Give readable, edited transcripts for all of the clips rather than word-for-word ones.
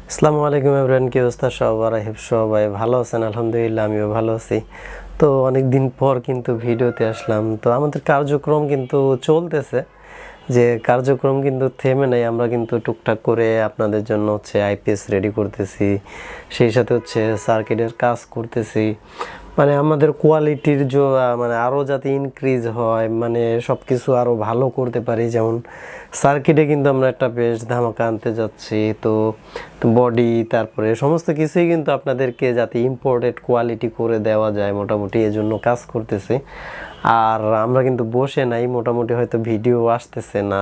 আসসালামু আলাইকুম এভরিওয়ান, কি অবস্থা সবার? সবাই ভালো আছেন? আলহামদুলিল্লাহ, আমিও ভালো আছি। তো অনেক দিন পর কিন্তু ভিডিওতে আসলাম। তো আমাদের কার্যক্রম কিন্তু চলতেছে, যে কার্যক্রম কিন্তু থেমে নেই। আমরা কিন্তু টুকটাক করে আপনাদের জন্য আইপিএস রেডি করতেছি, সেই সাথে সার্কিটের কাজ করতেছি। মানে আমাদের কোয়ালিটির মানে আরও যাতে ইনক্রিজ হয়, মানে সব কিছু আরও ভালো করতে পারি। যেমন সার্কিটে কিন্তু আমরা একটা বেশ ধামাকা আনতে যাচ্ছি। তো বডি তারপরে সমস্ত কিছুই কিন্তু আপনাদেরকে যাতে ইম্পোর্টেড কোয়ালিটি করে দেওয়া যায়, মোটামুটি এজন্য কাজ করতেছি। আর আমরা কিন্তু বসে নাই, মোটামুটি হয়তো ভিডিও আসতেছে না,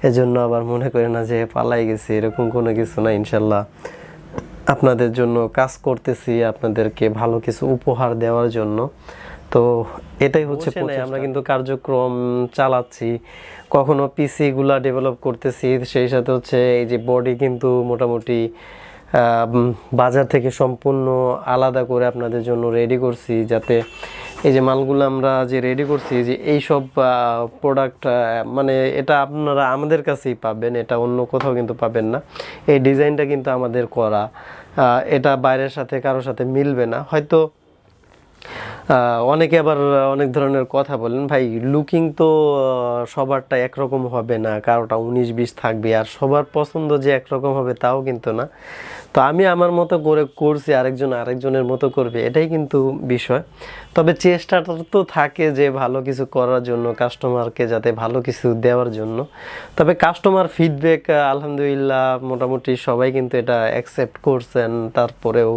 এজন্য আবার মনে করি না যে পালাই গেছি, এরকম কোনো কিছু না। ইনশাল্লাহ আপনাদের জন্য কাজ করতেছি, আপনাদেরকে ভালো কিছু উপহার দেওয়ার জন্য। তো এটাই হচ্ছে আমরা কিন্তু কার্যক্রম চালাচ্ছি, কখনো পিসিগুলা ডেভেলপ করতেছি, সেই সাথে এই যে বডি কিন্তু মোটামুটি বাজার থেকে সম্পূর্ণ আলাদা করে আপনাদের জন্য রেডি করছি, যাতে এই যে মালগুলো আমরা যে রেডি করছি, যে এই সব প্রোডাক্ট মানে এটা আপনারা আমাদের কাছেই পাবেন, এটা অন্য কোথাও কিন্তু পাবেন না। এই ডিজাইনটা কিন্তু আমাদের করা, এটা বাইরের সাথে কারোর সাথে মিলবে না। হয়তো অনেকে আবার অনেক ধরনের কথা বলেন, ভাই লুকিং তো সবারটা একরকম হবে না, কারোটা 19-20 থাকবে, আর সবার পছন্দ যে একরকম হবে তাও কিন্তু না। তো আমি আমার মতো করে করছি, আরেকজন আরেকজনের মতো করবে, এটাই কিন্তু বিষয়। তবে চেষ্টাটা তো থাকে যে ভালো কিছু করার জন্য, কাস্টমারকে যাতে ভালো কিছু দেওয়ার জন্য। তবে কাস্টমার ফিডব্যাক আলহামদুলিল্লাহ মোটামুটি সবাই কিন্তু এটা অ্যাকসেপ্ট করছেন। তারপরেও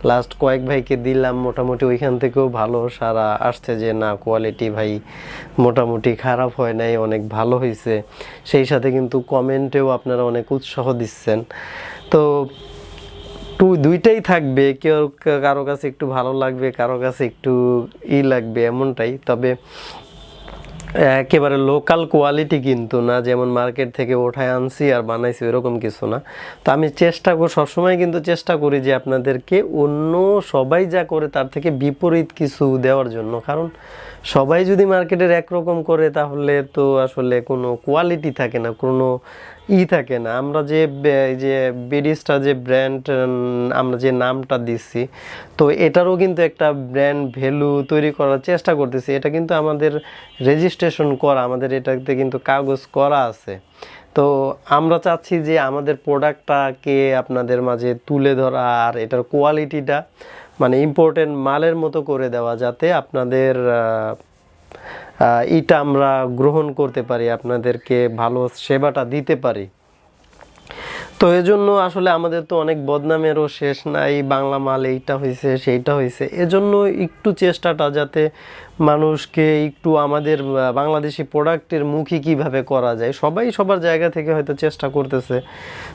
লাস্ট কয়েক ভাইকে দিলাম, মোটামুটি ওইখান থেকেও ভালো সারা আসছে যে না, কোয়ালিটি ভাই মোটামুটি খারাপ হয় নাই, অনেক ভালো হয়েছে। সেই সাথে কিন্তু কমেন্টেও আপনারা অনেক উৎসাহ দিচ্ছেন। তো দুইটাই থাকবে, কেউ কারো কাছে একটু ভালো লাগবে, কারো কাছে একটু লাগবে, এমনটাই। তবে একেবারে লোকাল কোয়ালিটি কিন্তু না, যেমন মার্কেট থেকে ওঠায় আনছি আর বানাইছি এরকম কিছু না। তো আমি চেষ্টা করি, সবসময় কিন্তু চেষ্টা করি যে আপনাদেরকে অন্য সবাই যা করে তার থেকে বিপরীত কিছু দেওয়ার জন্য। কারণ সবাই যদি মার্কেটের একরকম করে তাহলে তো আসলে কোনো কোয়ালিটি থাকে না, কোনো থাকে না। আমরা যে বিডিস্টা যে ব্র্যান্ড, আমরা যে নামটা দিচ্ছি, তো এটারও কিন্তু একটা ব্র্যান্ড ভ্যালু তৈরি করার চেষ্টা করতেছি। এটা কিন্তু আমাদের রেজিস্ট্রেশন করা, আমাদের এটাতে কিন্তু কাগজ করা আছে। তো আমরা চাচ্ছি যে আমাদের প্রোডাক্টটাকে আপনাদের মাঝে তুলে ধরা, আর এটার কোয়ালিটিটা মানে ইম্পর্টেন্ট মালের মতো করে দেওয়া, যাতে আপনাদের এটা আমরা গ্রহণ করতে পারি, আপনাদেরকে ভালো সেবাটা দিতে পারি। তো এজন্য আসলে আমাদের তো অনেক বদনামেরও শেষ নাই, বাংলা মাল এইটা হয়েছে সেইটা হয়েছে। এজন্য একটু চেষ্টাটা যাতে মানুষকে একটু আমাদের বাংলাদেশি প্রোডাক্টের মুখী কিভাবে করা যায়, সবাই সবার জায়গা থেকে হয়তো চেষ্টা করতেছে।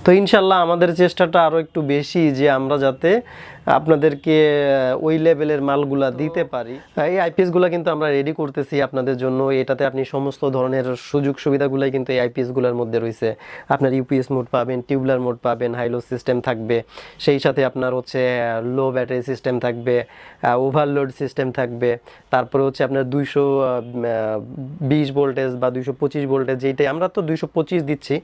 তো ইনশাল্লাহ আমাদের চেষ্টাটা আরও একটু বেশি, যে আমরা যাতে আপনাদেরকে ওই লেভেলের মালগুলা দিতে পারি। এই আইপিএসগুলো কিন্তু আমরা রেডি করতেছি আপনাদের জন্য। এটাতে আপনি সমস্ত ধরনের সুযোগ সুবিধাগুলাই কিন্তু এই আইপিএসগুলোর মধ্যে রয়েছে। আপনার ইউপিএস মোড পাবেন, টিউবলার মোড পাবেন, হাইলো সিস্টেম থাকবে, সেই সাথে আপনার লো ব্যাটারি সিস্টেম থাকবে, ওভারলোড সিস্টেম থাকবে, তারপরে আপনার 220 ভোল্টেজ বা 225 ভোল্টেজ, যেইটাই আমরা তো 225 দিচ্ছি,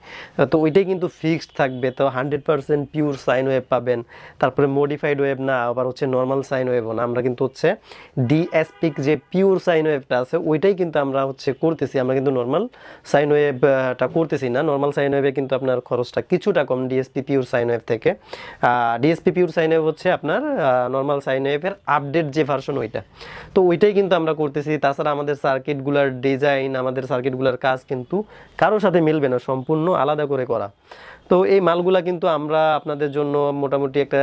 তো ওইটাই কিন্তু ফিক্সড থাকবে। তো 100% পিওর সাইন ওয়েভ পাবেন। তারপরে মডিফাইড ওয়েভ না, আবার নর্মাল সাইন ওয়েভও না, আমরা কিন্তু ডিএসপি যে পিওর সাইন ওয়েভটা আছে ওইটাই কিন্তু আমরা করতেছি। আমরা কিন্তু নর্মাল সাইন ওয়েভটা করতেছি না। নর্মাল সাইন ওয়েভে কিন্তু আপনার খরচটা কিছুটা কম ডিএসপি পিওর সাইন ওয়েভ থেকে। ডিএসপি পিওর সাইন ওয়েভ আপনার নর্মাল সাইন ওয়েভের আপডেট যে ভার্সন ওইটা, তো ওইটাই কিন্তু আমরা করতেছি। তাছাড়া আমাদের সার্কিটগুলোর ডিজাইন, আমাদের সার্কিটগুলোর কাজ কিন্তু কারোর সাথে মিলবে না, সম্পূর্ণ আলাদা করে করা। তো এই মালগুলা কিন্তু আমরা আপনাদের জন্য মোটামুটি একটা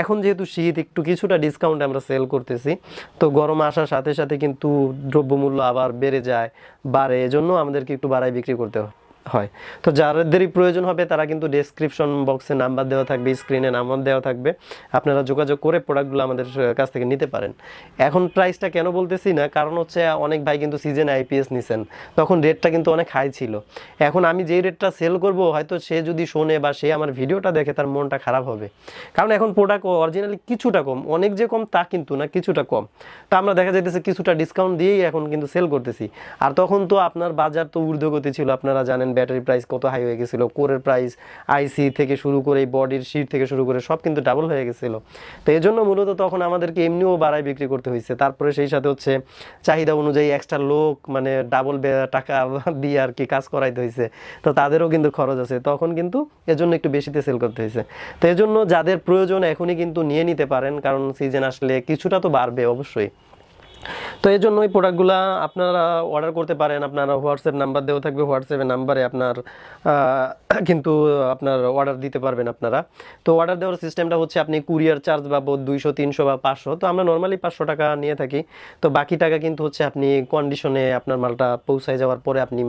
এখন যেহেতু শীত, একটু কিছুটা ডিসকাউন্ট আমরা সেল করতেছি। তো গরম আসার সাথে সাথে কিন্তু দ্রব্যমূল্য আবার বেড়ে যায়, বাড়ে, এজন্য আমাদেরকে একটু বাড়ায় বিক্রি করতে হয়। তো যাদেরই প্রয়োজন হবে তারা কিন্তু ডেসক্রিপশন বক্সে নাম্বার দেওয়া থাকবে, স্ক্রিনে নাম্বার দেওয়া থাকবে, আপনারা যোগাযোগ করে প্রোডাক্টগুলো আমাদের কাছ থেকে নিতে পারেন। এখন প্রাইসটা কেন বলতেছি না, কারণ অনেক ভাই কিন্তু সিজন আইপিএস নিছেন, তখন রেটটা কিন্তু অনেক হাই ছিল। এখন আমি যেই রেটটা সেল করব, হয়তো সে যদি শোনে বা সে আমার ভিডিওটা দেখে, তার মনটা খারাপ হবে। কারণ এখন প্রোডাক্ট অরিজিনালি কিছুটা কম, অনেক যে কম তা কিন্তু না, কিছুটা কম। তা আমরা দেখা যাইতেছে কিছুটা ডিসকাউন্ট দিয়েই এখন কিন্তু সেল করতেছি। আর তখন তো আপনার বাজার তো ঊর্ধ্বগতি ছিল, আপনারা জানেন ব্যাটারি প্রাইস কত হাই হয়ে গেছিলো, কোরের প্রাইস, আইসি থেকে শুরু করে বডির শিট থেকে শুরু করে সব কিন্তু ডাবল হয়ে গেছিলো। তো এই জন্য মূলত তখন আমাদেরকে এমনিও বাড়ায় বিক্রি করতে হয়েছে, তারপরে সেই সাথে হচ্ছে চাহিদা অনুযায়ী এক্সট্রা লোক মানে ডাবল টাকা দিয়ে আর কি কাজ করাইতে হয়েছে, তো তাদেরও কিন্তু খরচ আছে, তখন কিন্তু এজন্য একটু বেশিতে সেল করতে হয়েছে। তো এজন্য যাদের প্রয়োজন এখনই কিন্তু নিয়ে নিতে পারেন, কারণ সিজন আসলে কিছুটা তো বাড়বে অবশ্যই। তো এই জন্য এই প্রোডাক্টগুলো আপনারা অর্ডার করতে পারেন, আপনারা হোয়াটসঅ্যাপ নাম্বার দেওয়া থাকবে, হোয়াটসঅ্যাপের নাম্বারে আপনার কিন্তু আপনার অর্ডার দিতে পারবেন আপনারা। তো অর্ডার দেওয়ার সিস্টেমটা হচ্ছে আপনি কুরিয়ার চার্জ বাবদ 200, 300 বা 500, তো আমরা নর্মালি 500 টাকা নিয়ে থাকি। তো বাকি টাকা কিন্তু হচ্ছে আপনি কন্ডিশনে আপনার মালটা পৌঁছায় যাওয়ার পরে আপনি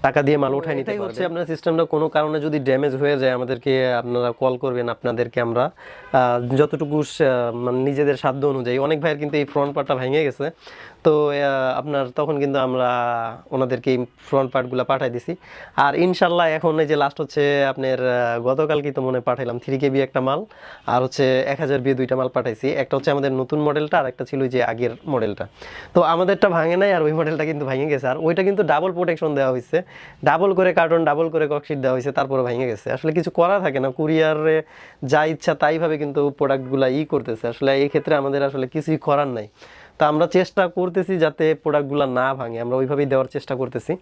টাকা দিয়ে মাল উঠাই নিতে পারবেন। হচ্ছে আপনার সিস্টেমটা কোনো কারণে যদি ড্যামেজ হয়ে যায় আমাদেরকে আপনারা কল করবেন, আপনাদেরকে আমরা যতটুকু মানে নিজেদের সাধ্য অনুযায়ী, অনেক ভাইয়ের কিন্তু এই ফ্রন্ট পার্টটা ভেঙে গেছে, তো আপনার তখন কিন্তু আমরা ওনাদেরকে এই ফ্রন্ট পার্টগুলো পাঠাই দিছি। আর ইনশাল্লাহ এখন এই যে লাস্ট হচ্ছে আপনার গতকালকে তো মনে পাঠাইলাম 3KB একটা মাল, আর হচ্ছে 1000 বিয়ে 2টা মাল পাঠাইছি। একটা হচ্ছে আমাদের নতুন মডেলটা, আর একটা ছিল যে আগের মডেলটা। তো আমাদেরটা ভাঙে নাই, আর ওই মডেলটা কিন্তু ভেঙে গেছে, আর ওইটা কিন্তু ডাবল প্রোটেকশন দেওয়া হয়েছে, ডাবল করে কার্টন, ডাবল করে ককশিট দেওয়া হয়েছে, তারপরে ভেঙে গেছে। আসলে কিছু করা থাকে না, কুরিয়ারে যা ইচ্ছা তাইভাবে কিন্তু প্রোডাক্টগুলো করতেছে। আসলে এই ক্ষেত্রে আমাদের আসলে কিছুই করার নাই। তা আমরা চেষ্টা করতেছি যাতে প্রোডাক্টগুলো না ভাঙে, আমরা ওইভাবেই দেওয়ার চেষ্টা করতেছি।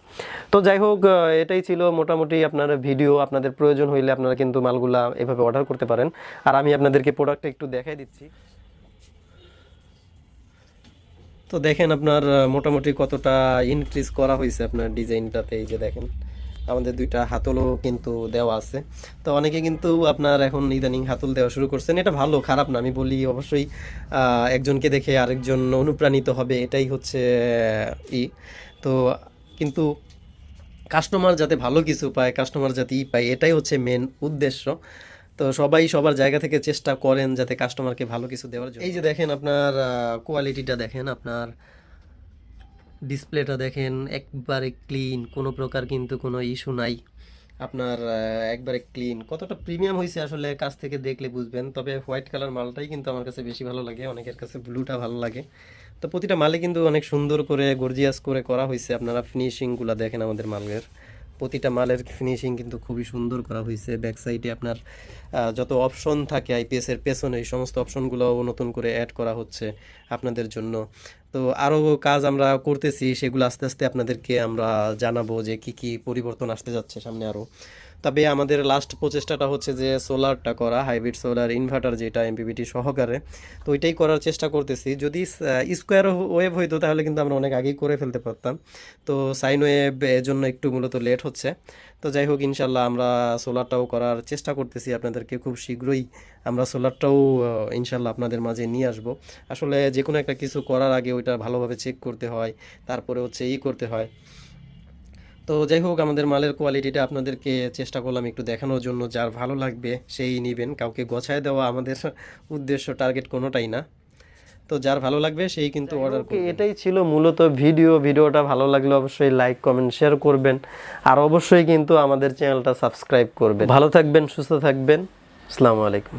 তো যাই হোক, এটাই ছিল মোটামুটি আপনার ভিডিও। আপনাদের প্রয়োজন হইলে আপনারা কিন্তু মালগুলা এভাবে অর্ডার করতে পারেন। আর আমি আপনাদেরকে প্রোডাক্টটা একটু দেখাই দিচ্ছি। তো দেখেন আপনার মোটামুটি কতটা ইনক্রিজ করা হয়েছে আপনার ডিজাইনটাতে। এই যে দেখেন আমাদের 2টা হাতলও কিন্তু দেওয়া আছে। তো অনেকে কিন্তু আপনার এখন ইদানিং হাতল দেওয়া শুরু করছেন, এটা ভালো, খারাপ না আমি বলি। অবশ্যই একজনকে দেখে আরেকজন অনুপ্রাণিত হবে, এটাই হচ্ছে তো কিন্তু কাস্টমার যাতে ভালো কিছু পায়, কাস্টমার যাতে পায়, এটাই হচ্ছে মেন উদ্দেশ্য। তো সবাই সবার জায়গা থেকে চেষ্টা করেন যাতে কাস্টমারকে ভালো কিছু দেওয়ার জন্য। এই যে দেখেন আপনার কোয়ালিটিটা দেখেন, আপনার ডিসপ্লেটা দেখেন, একবারে ক্লিন, কোনো প্রকার কিন্তু কোনো ইস্যু নাই আপনার, একবারে ক্লিন। কতটা প্রিমিয়াম হয়েছে আসলে কাছ থেকে দেখলে বুঝবেন। তবে হোয়াইট কালার মালটাই কিন্তু আমার কাছে বেশি ভালো লাগে, অনেকের কাছে ব্লুটা ভালো লাগে। তো প্রতিটা মালে কিন্তু অনেক সুন্দর করে গর্জিয়াস করে করা হয়েছে। আপনারা ফিনিশিংগুলো দেখেন আমাদের মালের, প্রতিটা মালের ফিনিশিং কিন্তু খুবই সুন্দর করা হয়েছে। ব্যাক সাইডে আপনার যত অপশন থাকে আইপিএসের পেছনে, এই সমস্ত অপশনগুলোও নতুন করে অ্যাড করা হচ্ছে আপনাদের জন্য। তো আরও কাজ আমরা করতেছি, সেগুলো আস্তে আস্তে আপনাদেরকে আমরা জানাবো যে কি কি পরিবর্তন আসতে যাচ্ছে সামনে আরও। তবে আমাদের লাস্ট প্রচেষ্টাটা হচ্ছে যে সোলারটা করা, হাইব্রিড সোলার ইনভার্টার যেটা এমপিপিটি সহকারে, তো ওইটাই করার চেষ্টা করতেছি। যদি স্কোয়ার ওয়েভ হইতো তাহলে কিন্তু আমরা অনেক আগেই করে ফেলতে পারতাম। তো সাইন ওয়েভ এর জন্য একটু মূলত লেট হচ্ছে। তো যাই হোক, ইনশাল্লাহ আমরা সোলারটাও করার চেষ্টা করতেছি, আপনাদেরকে খুব শীঘ্রই আমরা সোলারটাও ইনশাল্লাহ আপনাদের মাঝে নিয়ে আসব। আসলে যে কোনো একটা কিছু করার আগে ওইটা ভালোভাবে চেক করতে হয়, তারপরে হচ্ছে করতে হয়। তো যাই হোক, আমাদের মালের কোয়ালিটিটা আপনাদেরকে চেষ্টা করলাম একটু দেখানোর জন্য। যার ভালো লাগবে সেই নেবেন, কাউকে গছায় দেওয়া আমাদের উদ্দেশ্য, টার্গেট কোনোটাই না। তো যার ভালো লাগবে সেই কিন্তু অর্ডার করবে। এটাই ছিল মূলত ভিডিওটা ভালো লাগলে অবশ্যই লাইক, কমেন্ট, শেয়ার করবেন। আর অবশ্যই কিন্তু আমাদের চ্যানেলটা সাবস্ক্রাইব করবেন। ভালো থাকবেন, সুস্থ থাকবেন। আসসালামু আলাইকুম।